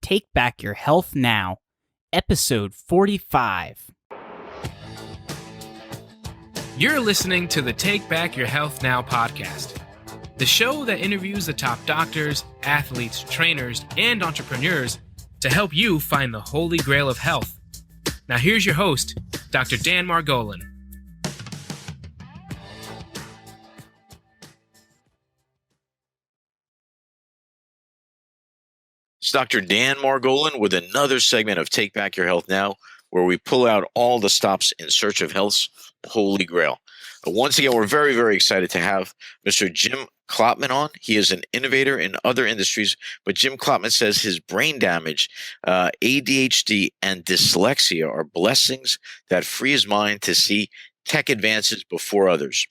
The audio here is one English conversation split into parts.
Take Back Your Health Now, episode 45. You're listening to the Take Back Your Health Now podcast, the show that interviews the top doctors, athletes, trainers, and entrepreneurs to help you find the holy grail of health. Now here's your host, Dr. Dan Margolin. It's Dr. Dan Margolin with another segment of Take Back Your Health Now, where we pull out all the stops in search of health's holy grail. Once again, we're very, very excited to have Mr. Jim Klopman on. He is an innovator in other industries, but Jim Klopman says his brain damage, ADHD, and dyslexia are blessings that free his mind to see tech advances before others.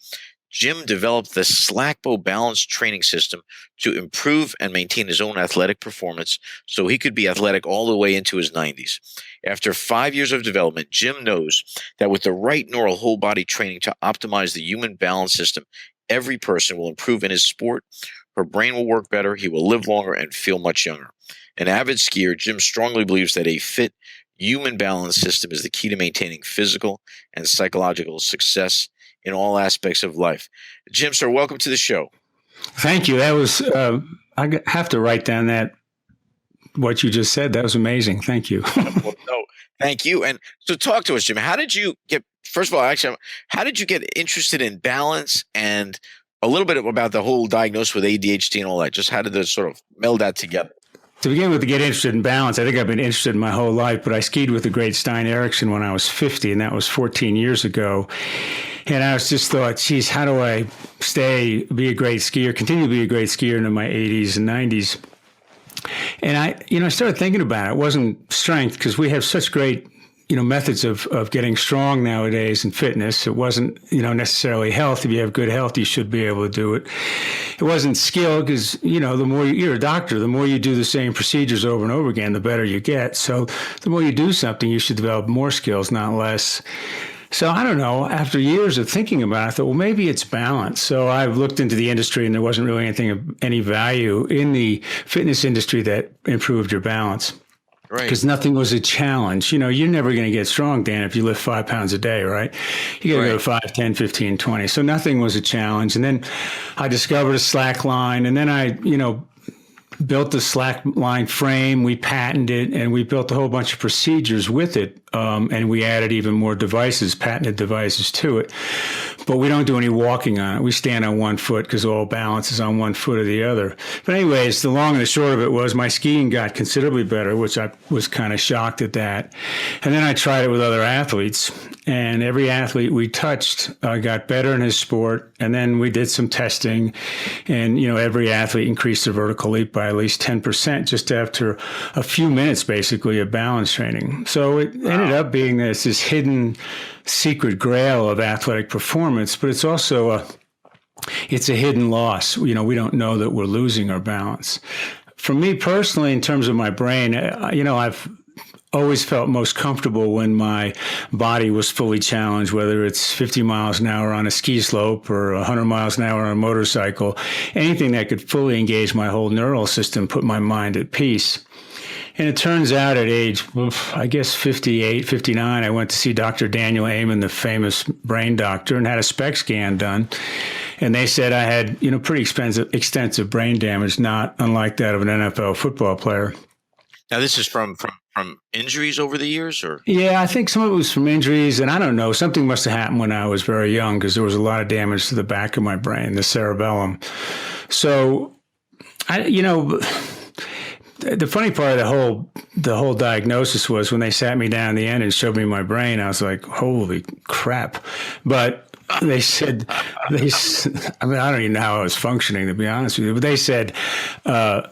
Jim developed the SlackBow Balance Training System to improve and maintain his own athletic performance so he could be athletic all the way into his 90s. After 5 years of development, Jim knows that with the right neural whole body training to optimize the human balance system, every person will improve in his sport, her brain will work better, he will live longer, and feel much younger. An avid skier, Jim strongly believes that a fit human balance system is the key to maintaining physical and psychological success in all aspects of life. Jim, sir, welcome to the show. Thank you. That was, I have to write down what you just said. That was amazing. Thank you. Well, no, thank you. And so talk to us, Jim. How did you get, first of all, actually, how did you get interested in balance, and a little bit about the whole diagnosis with ADHD and all that? Just how did this sort of meld that together? To begin with, to get interested in balance, I think I've been interested in my whole life, but I skied with the great Stein Erikson when I was 50, and that was 14 years ago. And I was just thought, geez, how do I be a great skier, continue to be a great skier into my 80s and 90s? And I started thinking about it. It wasn't strength, because we have such great, methods of getting strong nowadays in fitness. It wasn't, necessarily health. If you have good health, you should be able to do it. It wasn't skill, because, the more you're a doctor, the more you do the same procedures over and over again, the better you get. So the more you do something, you should develop more skills, not less. So I don't know, after years of thinking about it, I thought, well, maybe it's balance. So I've looked into the industry, and there wasn't really anything of any value in the fitness industry that improved your balance. Right. Because nothing was a challenge. You're never going to get strong, Dan, if you lift 5 pounds a day, right? You got to go 5, 10, 15, 20. So nothing was a challenge. And then I discovered a slack line, and then I, built the slack line frame. We patented it, and we built a whole bunch of procedures with it. And we added even more patented devices to it. But we don't do any walking on it. We stand on one foot because all balance is on one foot or the other. But anyways, the long and the short of it was my skiing got considerably better, which I was kind of shocked at that. And then I tried it with other athletes, and every athlete we touched got better in his sport. And then we did some testing, and, every athlete increased their vertical leap by at least 10% just after a few minutes, basically, of balance training. So it ended up being this hidden secret grail of athletic performance, but it's also it's a hidden loss. We don't know that we're losing our balance. For me personally, in terms of my brain, I've always felt most comfortable when my body was fully challenged, whether it's 50 miles an hour on a ski slope or 100 miles an hour on a motorcycle, anything that could fully engage my whole neural system, put my mind at peace. And it turns out at age, I guess 58, 59, I went to see Dr. Daniel Amen, the famous brain doctor, and had a SPECT scan done. And they said I had, pretty extensive brain damage, not unlike that of an NFL football player. Now, this is from injuries over the years, or? Yeah, I think some of it was from injuries, and I don't know. Something must have happened when I was very young, because there was a lot of damage to the back of my brain, the cerebellum. So, the funny part of the whole diagnosis was when they sat me down in the end and showed me my brain, I was like, holy crap. But they said, I don't even know how I was functioning, to be honest with you, but they said,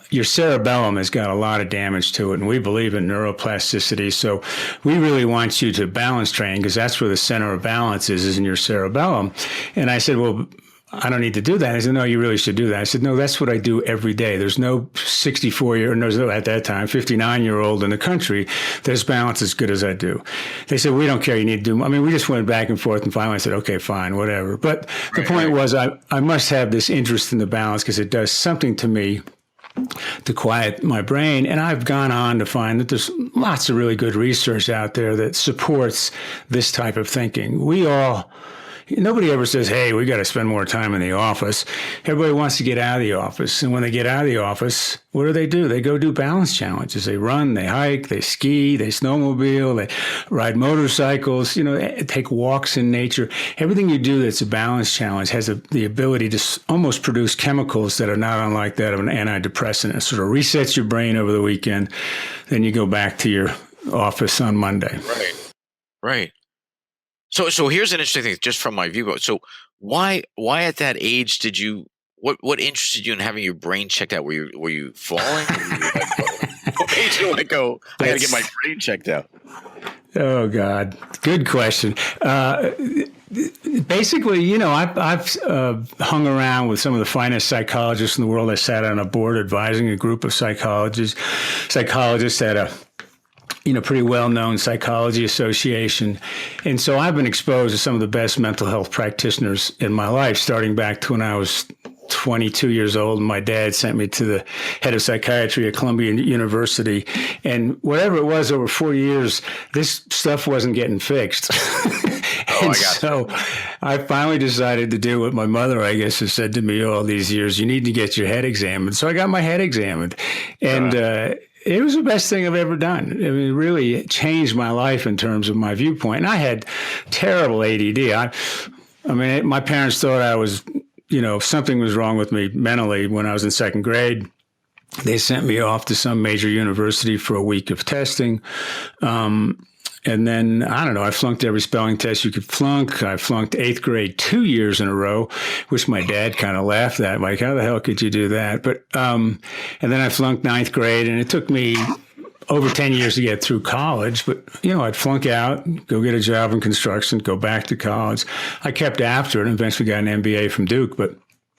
your cerebellum has got a lot of damage to it, and we believe in neuroplasticity. So we really want you to balance train, because that's where the center of balance is in your cerebellum. And I said, well, I don't need to do that. I said, no, you really should do that. I said, no, that's what I do every day. There's no at that time, 59-year-old in the country that's balanced as good as I do. They said, we don't care. You need to do, we just went back and forth, and finally I said, okay, fine, whatever. But the point was I must have this interest in the balance, because it does something to me to quiet my brain. And I've gone on to find that there's lots of really good research out there that supports this type of thinking. Nobody ever says, hey, we got to spend more time in the office. Everybody wants to get out of the office. And when they get out of the office, what do? They go do balance challenges. They run, they hike, they ski, they snowmobile, they ride motorcycles, take walks in nature. Everything you do that's a balance challenge has the ability to almost produce chemicals that are not unlike that of an antidepressant. It sort of resets your brain over the weekend. Then you go back to your office on Monday. Right. So here's an interesting thing, just from my viewpoint. So why at that age did you? What interested you in having your brain checked out? Were you falling? What made you like go? I got to get my brain checked out. Oh God, good question. Basically, I've hung around with some of the finest psychologists in the world. I sat on a board advising a group of psychologists at a pretty well-known psychology association. And so I've been exposed to some of the best mental health practitioners in my life, starting back to when I was 22 years old. And my dad sent me to the head of psychiatry at Columbia University. And whatever it was, over 4 years, this stuff wasn't getting fixed. So I finally decided to do what my mother, I guess, has said to me all these years: you need to get your head examined. So I got my head examined. And it was the best thing I've ever done. I mean, it really changed my life in terms of my viewpoint. And I had terrible ADD. I mean, my parents thought I was, something was wrong with me mentally when I was in second grade. They sent me off to some major university for a week of testing. And then, I don't know, I flunked every spelling test you could flunk. I flunked 8th grade 2 years in a row, which my dad kind of laughed at. Like, how the hell could you do that? But, and then I flunked 9th grade, and it took me over 10 years to get through college. But, I'd flunk out, go get a job in construction, go back to college. I kept after it and eventually got an MBA from Duke. But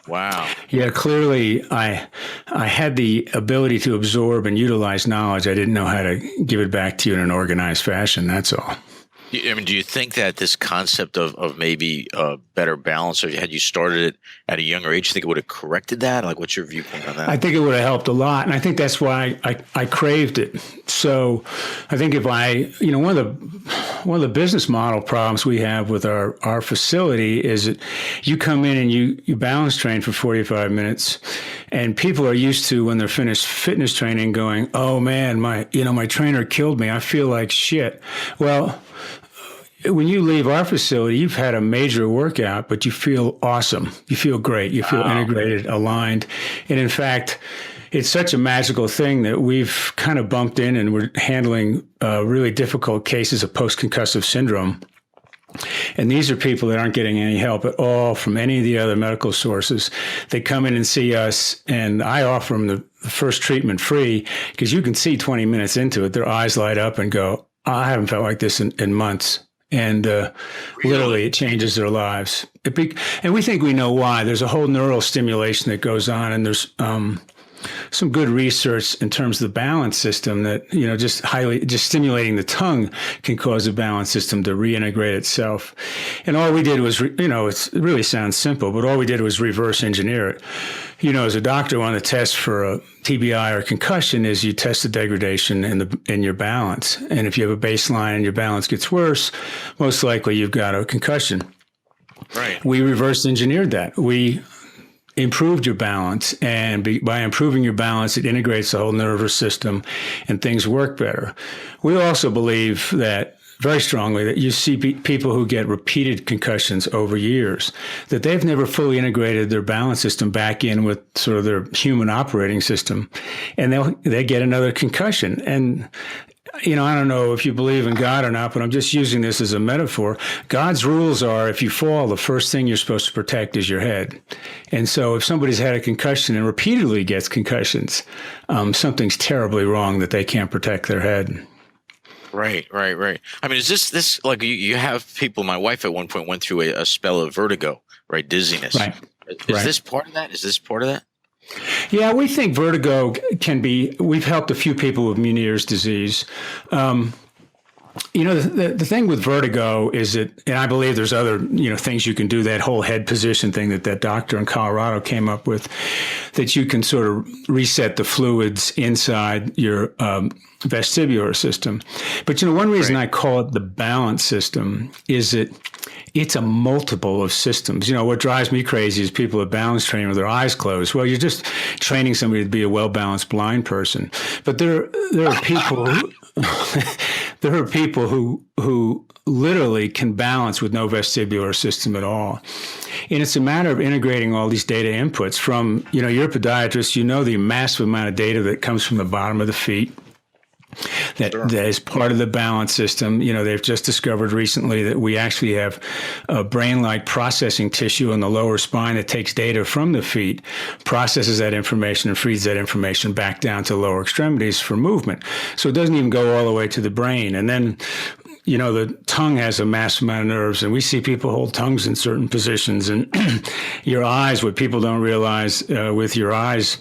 wow. Yeah, clearly I had the ability to absorb and utilize knowledge. I didn't know how to give it back to you in an organized fashion. That's all. I mean, do you think that this concept of maybe better balance, or had you started it at a younger age, you think it would have corrected that? Like, what's your viewpoint on that? I think it would have helped a lot. And I think that's why I craved it. So I think if one of the business model problems we have with our facility is that you come in and you balance train for 45 minutes, and people are used to, when they're finished fitness training, going, oh man, my trainer killed me. I feel like shit. Well, when you leave our facility, you've had a major workout, but you feel awesome. You feel great. You feel integrated, aligned. And in fact, it's such a magical thing that we've kind of bumped in, and we're handling really difficult cases of post-concussive syndrome. And these are people that aren't getting any help at all from any of the other medical sources. They come in and see us, and I offer them the first treatment free, because you can see 20 minutes into it, their eyes light up and go, I haven't felt like this in months. And literally, it changes their lives. And we think we know why. There's a whole neural stimulation that goes on, and there's some good research in terms of the balance system that, just stimulating the tongue can cause the balance system to reintegrate itself. And all we did was, it really sounds simple, but all we did was reverse engineer it. As a doctor, one of the tests for a TBI or concussion is you test the degradation in your balance. And if you have a baseline and your balance gets worse, most likely you've got a concussion. Right. We reverse engineered that. We improved your balance, and by improving your balance, it integrates the whole nervous system, and things work better. We also believe that very strongly that you see people who get repeated concussions over years, that they've never fully integrated their balance system back in with sort of their human operating system, and they get another concussion. And I don't know if you believe in God or not, but I'm just using this as a metaphor. God's rules are, if you fall, the first thing you're supposed to protect is your head. And so if somebody's had a concussion and repeatedly gets concussions, something's terribly wrong that they can't protect their head. Right. I mean, is this like you have people? My wife at one point went through a spell of vertigo, right? Dizziness. Right. Is this part of that? Is this part of that? Yeah, we think vertigo can be. We've helped a few people with Meniere's disease. The thing with vertigo is that, and I believe there's other, things you can do, that whole head position thing that doctor in Colorado came up with, that you can sort of reset the fluids inside your vestibular system. But, one reason I call it the balance system is that it's a multiple of systems. What drives me crazy is people at balance training with their eyes closed. Well, you're just training somebody to be a well-balanced blind person. But there are people who, there are people who literally can balance with no vestibular system at all. And it's a matter of integrating all these data inputs from, you're a podiatrist, the massive amount of data that comes from the bottom of the feet. That is part of the balance system. They've just discovered recently that we actually have a brain-like processing tissue in the lower spine that takes data from the feet, processes that information, and feeds that information back down to lower extremities for movement. So it doesn't even go all the way to the brain. And then, the tongue has a massive amount of nerves, and we see people hold tongues in certain positions. And your eyes, what people don't realize with your eyes,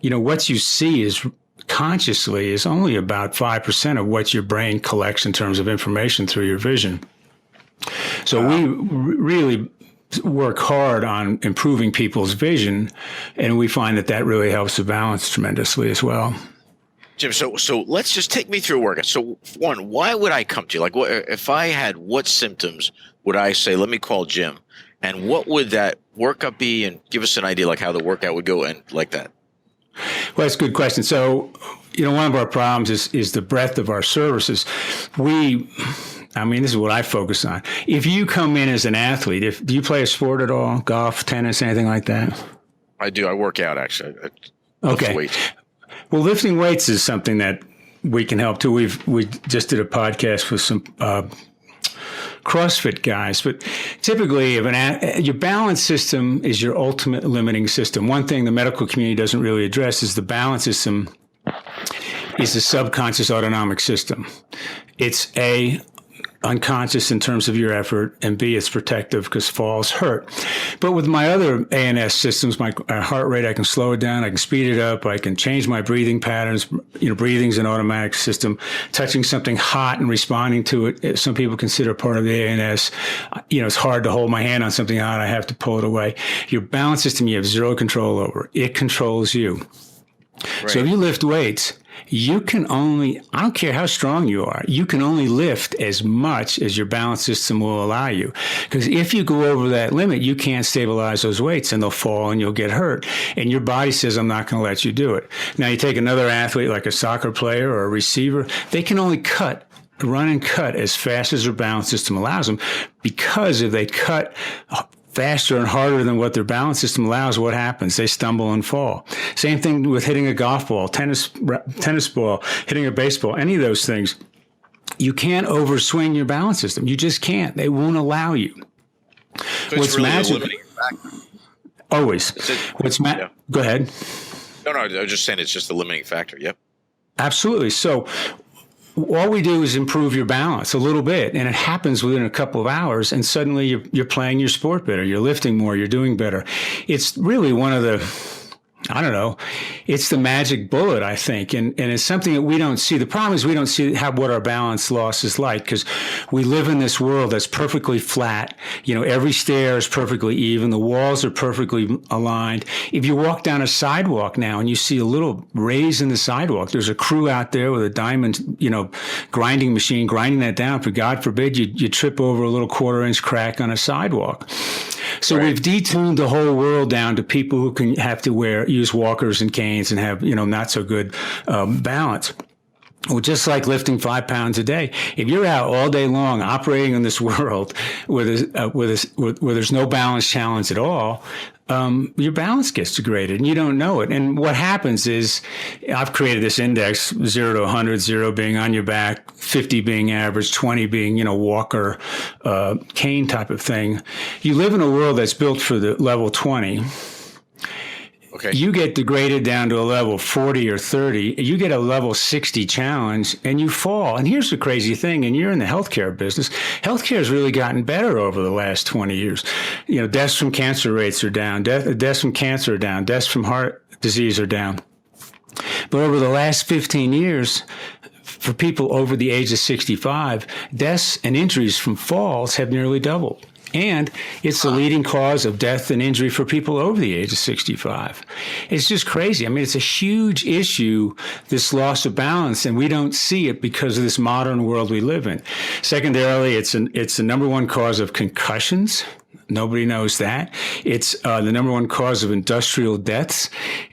what you see is consciously is only about 5% of what your brain collects in terms of information through your vision. So we really work hard on improving people's vision, and we find that really helps the balance tremendously as well. Jim, so let's just take me through a workout. So one, why would I come to you? Like, if I had what symptoms would I say, let me call Jim, and what would that workout be? And give us an idea like how the workout would go and like that. Well, that's a good question. So, one of our problems is the breadth of our services. This is what I focus on. If you come in as an athlete, do you play a sport at all? Golf, tennis, anything like that? I do. I work out, actually. Okay. Weights. Well, lifting weights is something that we can help too. We just did a podcast with some CrossFit guys, but typically your balance system is your ultimate limiting system. One thing the medical community doesn't really address is the balance system is the subconscious autonomic system. It's unconscious in terms of your effort, and B, it's protective because falls hurt. But with my other ANS systems, my heart rate, I can slow it down, I can speed it up, I can change my breathing patterns. Breathing's an automatic system. Touching something hot and responding to it, some people consider part of the ANS. It's hard to hold my hand on something hot, I have to pull it away. Your balance system, you have zero control over. It controls you. Right. So if you lift weights, you can only, I don't care how strong you are, you can only lift as much as your balance system will allow you. Because if you go over that limit, you can't stabilize those weights and they'll fall and you'll get hurt. And your body says, I'm not going to let you do it. Now you take another athlete like a soccer player or a receiver, they can only run and cut as fast as their balance system allows them, because if they cut faster and harder than what their balance system allows, what happens? They stumble and fall. Same thing with hitting a golf ball, tennis ball, hitting a baseball, any of those things. You can't overswing your balance system. You just can't. They won't allow you. So what's really a limiting factor? Always. Go ahead. No, I was just saying it's just a limiting factor. Yep. Absolutely. So all we do is improve your balance a little bit, and it happens within a couple of hours, and suddenly you're playing your sport better, you're lifting more, you're doing better. It's really one of the, it's the magic bullet, I think, and it's something that we don't see. The problem is we don't see what our balance loss is like, because we live in this world that's perfectly flat. Every stair is perfectly even. The walls are perfectly aligned. If you walk down a sidewalk now and you see a little raise in the sidewalk, there's a crew out there with a diamond, grinding machine grinding that down. For God forbid you trip over a little 1/4-inch crack on a sidewalk. So We've detuned the whole world down to people who can have to use walkers and canes and have, not so good balance. Well, just like lifting 5 pounds a day, if you're out all day long operating in this world where there's no balance challenge at all, your balance gets degraded and you don't know it. And what happens is, I've created this index, 0 to 100, 0 being on your back, 50 being average, 20 being, walker, cane type of thing. You live in a world that's built for the level 20. Okay. You get degraded down to a level 40 or 30. You get a level 60 challenge and you fall. And here's the crazy thing, and you're in the healthcare business. Healthcare has really gotten better over the last 20 years. Deaths from cancer rates are down. Deaths from cancer are down. Deaths from heart disease are down. But over the last 15 years, for people over the age of 65, deaths and injuries from falls have nearly doubled. And it's the leading cause of death and injury for people over the age of 65. It's just crazy. I mean, it's a huge issue, this loss of balance, and we don't see it because of this modern world we live in. Secondarily, it's the number one cause of concussions. Nobody knows that. It's the number one cause of industrial deaths.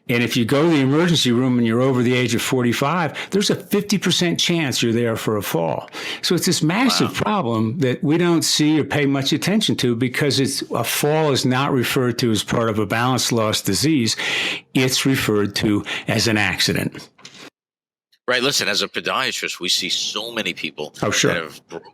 And if you go to the emergency room and you're over the age of 45, there's a 50% chance you're there for a fall. So it's this massive problem that we don't see or pay much attention to because a fall is not referred to as part of a balance loss disease. It's referred to as an accident. Right. Listen, as a podiatrist, we see so many people that have broken,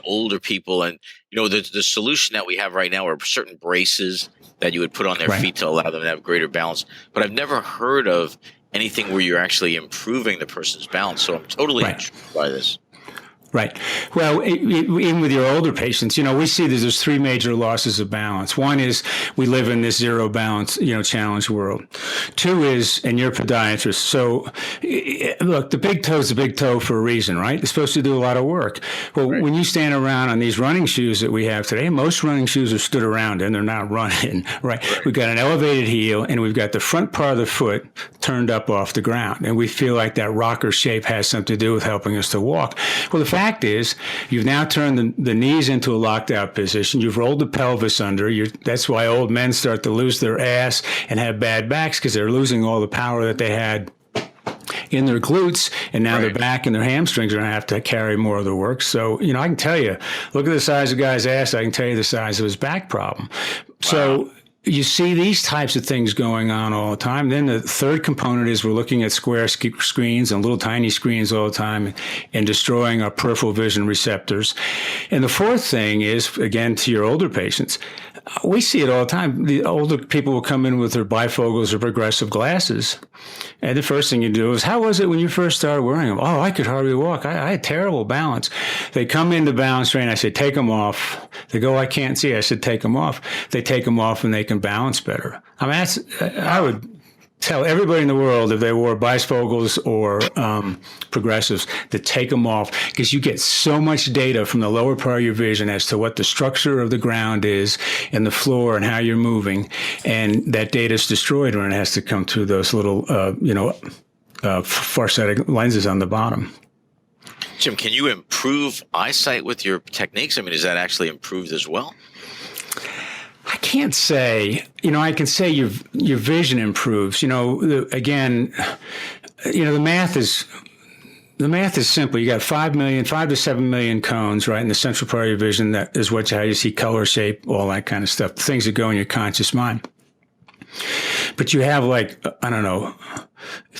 older people. And, the solution that we have right now are certain braces that you would put on their feet to allow them to have greater balance. But I've never heard of anything where you're actually improving the person's balance. So I'm totally intrigued by this. Right. Well, even with your older patients, we see that there's three major losses of balance. One is we live in this zero balance, challenge world. Two is, and you're a podiatrist. So look, the big toe is the big toe for a reason, right? It's supposed to do a lot of work. Well, when you stand around on these running shoes that we have today, most running shoes are stood around and they're not running, right? We've got an elevated heel and we've got the front part of the foot turned up off the ground. And we feel like that rocker shape has something to do with helping us to walk. Well, the fact is, you've now turned the knees into a locked out position. You've rolled the pelvis under. That's why old men start to lose their ass and have bad backs because they're losing all the power that they had in their glutes, and now their back and their hamstrings are going to have to carry more of the work. So, I can tell you, look at the size of the guy's ass. I can tell you the size of his back problem. So you see these types of things going on all the time. Then the third component is we're looking at square screens and little tiny screens all the time and destroying our peripheral vision receptors. And the fourth thing is, again, to your older patients, we see it all the time. The older people will come in with their bifocals or progressive glasses. And the first thing you do is, how was it when you first started wearing them? Oh, I could hardly walk. I had terrible balance. They come into balance training. I say, take them off. They go, I can't see. I said, take them off. They take them off and they can balance better. I mean, I would tell everybody in the world if they wore bifocals or progressives to take them off, because you get so much data from the lower part of your vision as to what the structure of the ground is and the floor and how you're moving. And that data is destroyed when it has to come through those little, farsighted lenses on the bottom. Jim, can you improve eyesight with your techniques? I mean, is that actually improved as well? I can't say, I can say your vision improves. The math is simple. You got 5 to 7 million cones, right, in the central part of your vision. That is how you see color, shape, all that kind of stuff, the things that go in your conscious mind. But you have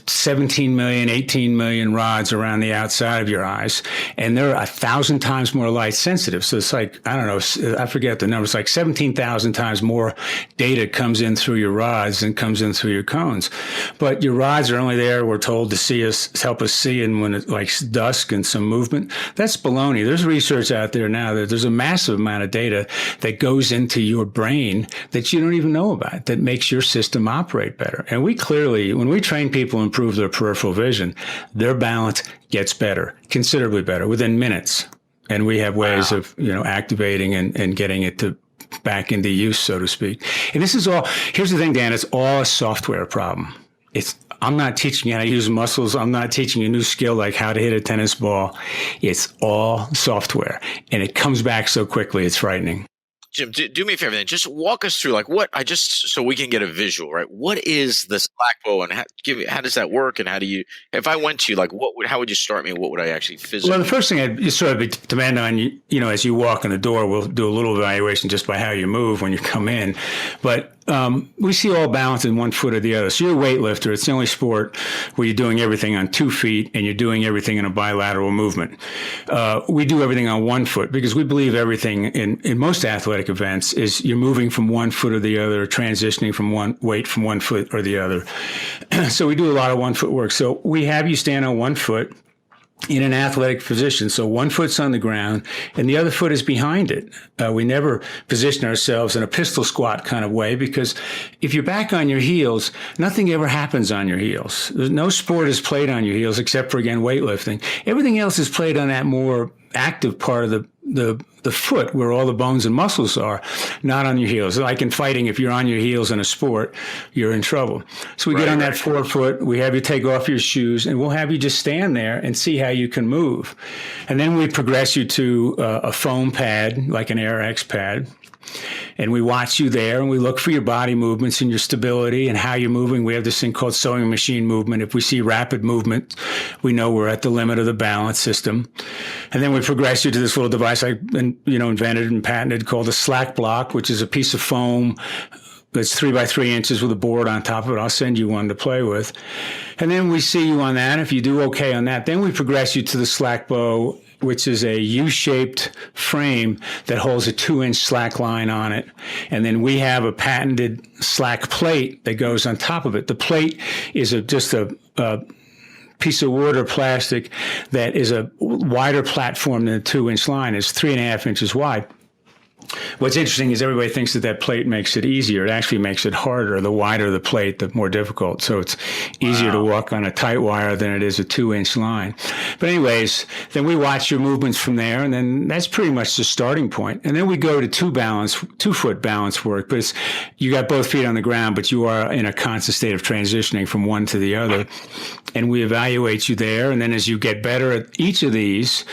17 million, 18 million rods around the outside of your eyes, and they're 1,000 times more light sensitive. So it's I forget the number. It's like 17,000 times more data comes in through your rods than comes in through your cones. But your rods are only there, we're told, to help us see, and when it's like dusk and some movement. That's baloney. There's research out there now that there's a massive amount of data that goes into your brain that you don't even know about, that makes your system operate better. And we clearly, when we train people improve their peripheral vision, their balance gets better, considerably better, within minutes. And we have ways of, activating and getting it back into use, so to speak. And this is all, here's the thing, Dan, it's all a software problem. I'm not teaching you how to use muscles. I'm not teaching you a new skill like how to hit a tennis ball. It's all software, and it comes back so quickly. It's frightening. Jim, do me a favor then. Just walk us through, so we can get a visual, right? What is the SlackBow, and how does that work? And how do you, if I went to you, how would you start me? What would I actually physically? Well, the first thing I'd sort of demand on you, as you walk in the door, we'll do a little evaluation just by how you move when you come in. But we see all balance in one foot or the other. So you're a weightlifter. It's the only sport where you're doing everything on 2 feet and you're doing everything in a bilateral movement. We do everything on 1 foot because we believe everything in most athletic events is you're moving from 1 foot or the other, transitioning from one from 1 foot or the other. So we do a lot of 1 foot work. So we have you stand on 1 foot. in an athletic position. So one foot's on the ground and the other foot is behind it. We never position ourselves in a pistol squat kind of way, because if you're back on your heels, nothing ever happens on your heels. No sport is played on your heels except for, again, weightlifting. Everything else is played on that more active part of the foot where all the bones and muscles are, not on your heels. Like in fighting, if you're on your heels in a sport, you're in trouble. So we get on that forefoot, we have you take off your shoes, and we'll have you just stand there and see how you can move. And then we progress you to a foam pad, like an AirX pad. And we watch you there, and we look for your body movements and your stability and how you're moving. We have this thing called sewing machine movement. If we see rapid movement, we know we're at the limit of the balance system. And then we progress you to this little device I invented and patented called a slack block, which is a piece of foam that's 3 by 3 inches with a board on top of it. I'll send you one to play with. And then we see you on that. If you do okay on that, then we progress you to the SlackBow, which is a U-shaped frame that holds a 2-inch slack line on it. And then we have a patented slack plate that goes on top of it. The plate is just a piece of wood or plastic that is a wider platform than a 2-inch line. It's 3.5 inches wide. What's interesting is everybody thinks that plate makes it easier. It actually makes it harder. The wider the plate, the more difficult. So it's easier to walk on a tight wire than it is a 2-inch line. But anyways, then we watch your movements from there, and then that's pretty much the starting point. And then we go to 2-foot balance work. But you got both feet on the ground, but you are in a constant state of transitioning from one to the other. And we evaluate you there. And then as you get better at each of these,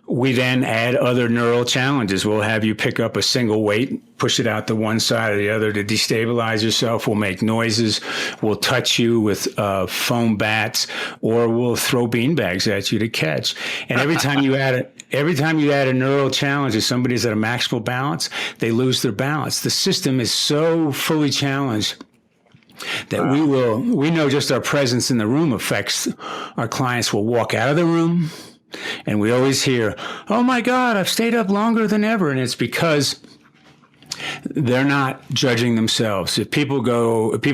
we then add other neural challenges. We'll have you pick up a single weight, push it out to one side or the other to destabilize yourself. We'll make noises. We'll touch you with foam bats, or we'll throw beanbags at you to catch. And every time you add a neural challenge, if somebody's at a maximal balance, they lose their balance. The system is so fully challenged that we know just our presence in the room affects our clients. Will walk out of the room, and we always hear, "Oh my God, I've stayed up longer than ever." And it's because they're not judging themselves. If people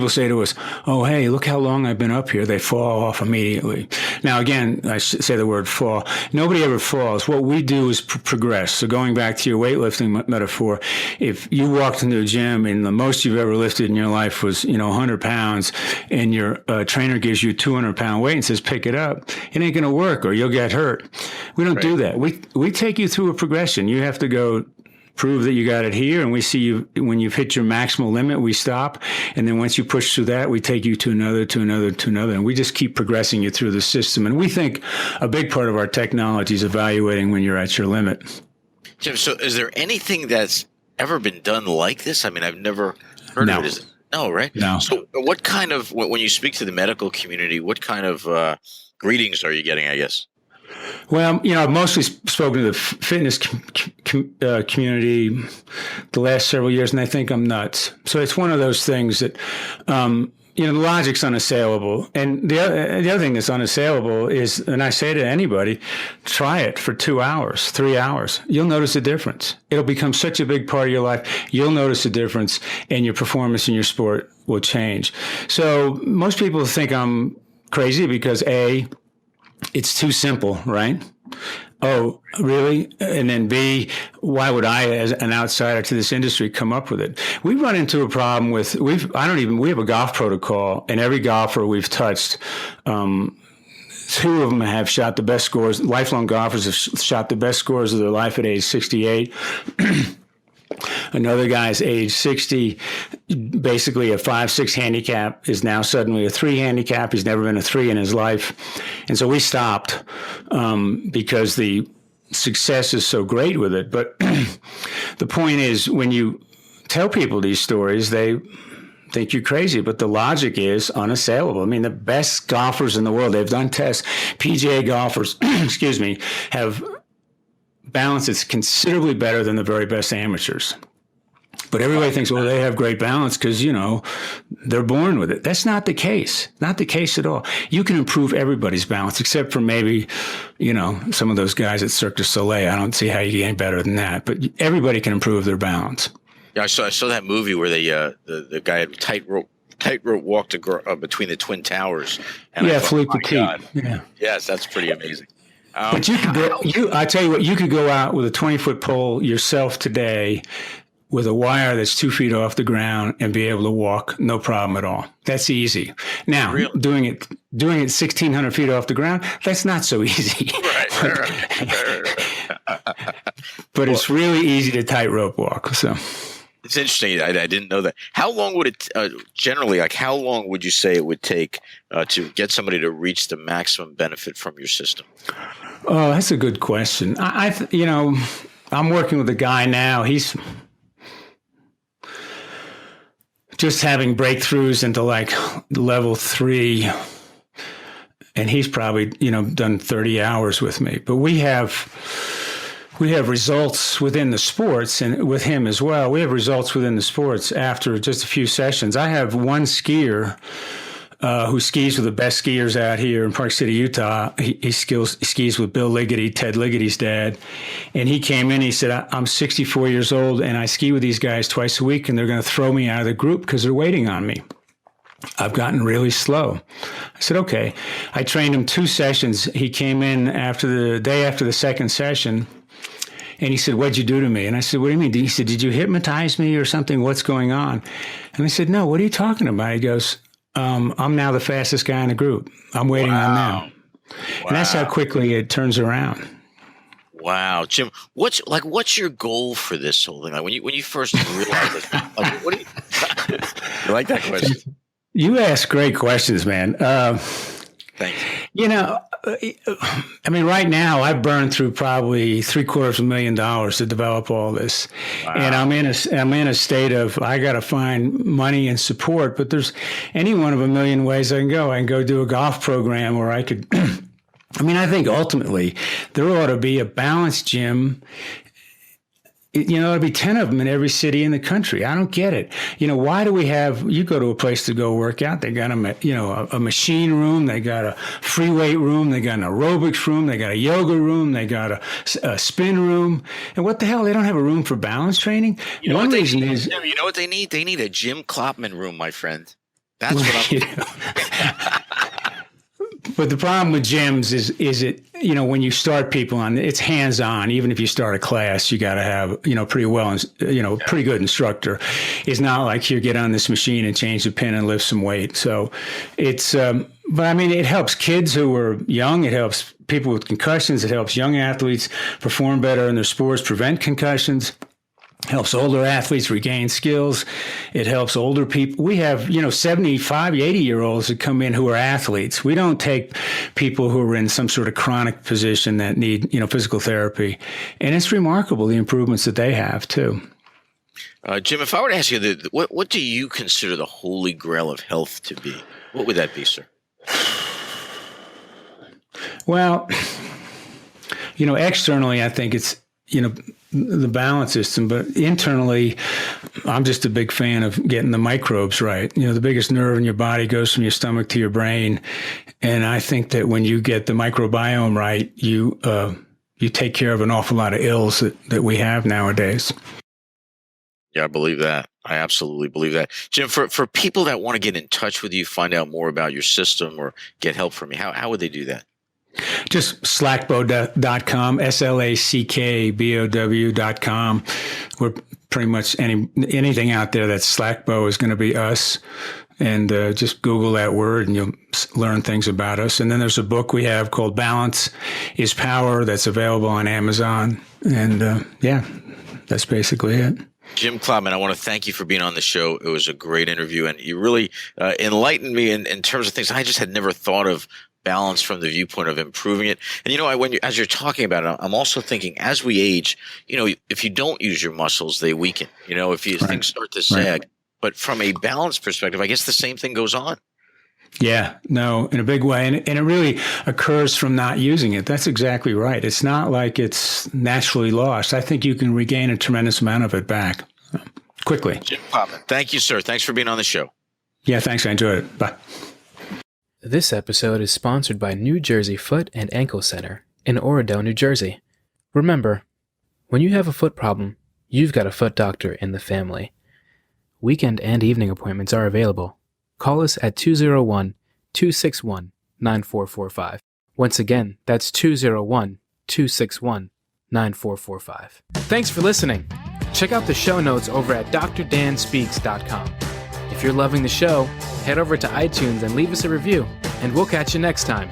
say to us, "Oh, hey, look how long I've been up here," they fall off immediately. Now, again, I should say the word fall. Nobody ever falls. What we do is progress. So going back to your weightlifting metaphor, if you walked into a gym and the most you've ever lifted in your life was, 100 pounds, and your trainer gives you a 200-pound weight and says, "Pick it up," it ain't going to work, or you'll get hurt. We don't do that. We take you through a progression. You have to go prove that you got it here, and we see you when you've hit your maximal limit, we stop, and then once you push through that, we take you to another, and we just keep progressing you through the system. And we think a big part of our technology is evaluating when you're at your limit. Jim, so is there anything that's ever been done like this? I mean, I've never heard of it. No, right? No. So what kind of, when you speak to the medical community, what kind of greetings are you getting, I guess? Well, I've mostly spoken to the fitness community the last several years, and they think I'm nuts. So it's one of those things that, the logic's unassailable. And the other thing that's unassailable is, and I say to anybody, try it for 2 hours, 3 hours. You'll notice a difference. It'll become such a big part of your life. You'll notice a difference, and your performance in your sport will change. So most people think I'm crazy because, A, it's too simple, right? Oh, really? And then B, why would I, as an outsider to this industry, come up with it? We've run into a problem we have a golf protocol, and every golfer we've touched, 2 of them have shot the best scores. Lifelong golfers have shot the best scores of their life at age 68. Another guy's age 60, basically a 5-6 handicap, is now suddenly a 3 handicap. He's never been a 3 in his life. And so we stopped because the success is so great with it. But the point is, when you tell people these stories, they think you're crazy, but the logic is unassailable. I mean, the best golfers in the world, they've done tests. PGA golfers, have balance is considerably better than the very best amateurs. But everybody thinks, well, they have great balance because, they're born with it. That's not the case. Not the case at all. You can improve everybody's balance, except for maybe, some of those guys at Cirque du Soleil. I don't see how you get any better than that. But everybody can improve their balance. Yeah, I saw that movie where the guy had tightrope walked between the Twin Towers. And Philippe Petit. Yeah. Yes, that's pretty amazing. But you could go. I tell you what, you could go out with a 20-foot pole yourself today, with a wire that's 2 feet off the ground, and be able to walk no problem at all. That's easy. Now, Really? doing it 1,600 feet off the ground, that's not so easy. But it's really easy to tightrope walk. So it's interesting. I didn't know that. How long would it generally, like how long would you say it would take to get somebody to reach the maximum benefit from your system? Oh, that's a good question. I'm working with a guy now. He's just having breakthroughs into like level 3, and he's probably done 30 hours with me. But we have results within the sports, and with him as well. We have results within the sports after just a few sessions. I have one skier who skis with the best skiers out here in Park City, Utah. He skis with Bill Ligety, Ted Ligaty's dad. And he came in, he said, I'm 64 years old and I ski with these guys twice a week, and they're going to throw me out of the group because they're waiting on me. I've gotten really slow. I said, okay. I trained him 2 sessions. He came in the day after the second session, and he said, what'd you do to me? And I said, what do you mean? He said, did you hypnotize me or something? What's going on? And I said, no, what are you talking about? He goes, I'm now the fastest guy in the group. I'm waiting on them. And that's how quickly it turns around. Wow, Jim, what's your goal for this whole thing? Like when you first realized this, like, what do you like that question? You ask great questions, man. Thanks. I mean, right now I've burned through probably $750,000 to develop all this. Wow. And I'm in a state of, I got to find money and support, but there's any one of a million ways I can go. I can go do a golf program, or I could, I think ultimately there ought to be a balance gym. There ought to be 10 of them in every city in the country. I don't get it. Why do we have, you go to a place to go work out, they got a machine room, they got a free weight room, they got an aerobics room, they got a yoga room, they got a spin room. And what the hell? They don't have a room for balance training? One reason is, you know what they need? They need a Jim Klopman room, my friend. That's what I'm But the problem with gyms is it, when you start people on, it's hands-on. Even if you start a class, you got to have, pretty good instructor. It's not like you get on this machine and change the pin and lift some weight. So it's, but it helps kids who are young. It helps people with concussions. It helps young athletes perform better in their sports, prevent concussions. Helps older athletes regain skills. It helps older people. We have, 75, 80-year-olds that come in who are athletes. We don't take people who are in some sort of chronic position that need, physical therapy. And it's remarkable the improvements that they have, too. Jim, if I were to ask you, what do you consider the holy grail of health to be? What would that be, sir? Well, externally, I think it's, the balance system, but internally, I'm just a big fan of getting the microbes right. The biggest nerve in your body goes from your stomach to your brain. And I think that when you get the microbiome right, you take care of an awful lot of ills that we have nowadays. Yeah, I believe that. I absolutely believe that. Jim, for people that want to get in touch with you, find out more about your system or get help from you, how would they do that? Just slackbow.com, SlackBow.com. We're pretty much anything out there that's SlackBow is going to be us. And just Google that word and you'll learn things about us. And then there's a book we have called Balance is Power that's available on Amazon. And that's basically it. Jim Klopman, I want to thank you for being on the show. It was a great interview, and you really enlightened me in terms of things I just had never thought of. Balance from the viewpoint of improving it. And as you're talking about it, I'm also thinking as we age, if you don't use your muscles, they weaken. If things start to sag. Right. But from a balance perspective, I guess the same thing goes on. Yeah, no, in a big way. And it really occurs from not using it. That's exactly right. It's not like it's naturally lost. I think you can regain a tremendous amount of it back quickly. Jim Klopman, thank you, sir. Thanks for being on the show. Yeah, thanks. I enjoyed it. Bye. This episode is sponsored by New Jersey Foot and Ankle Center in Oradell, New Jersey. Remember, when you have a foot problem, you've got a foot doctor in the family. Weekend and evening appointments are available. Call us at 201-261-9445 Once again, that's 201-261-9445. Thanks for listening. Check out the show notes over at drdanspeaks.com. If you're loving the show, head over to iTunes and leave us a review, and we'll catch you next time.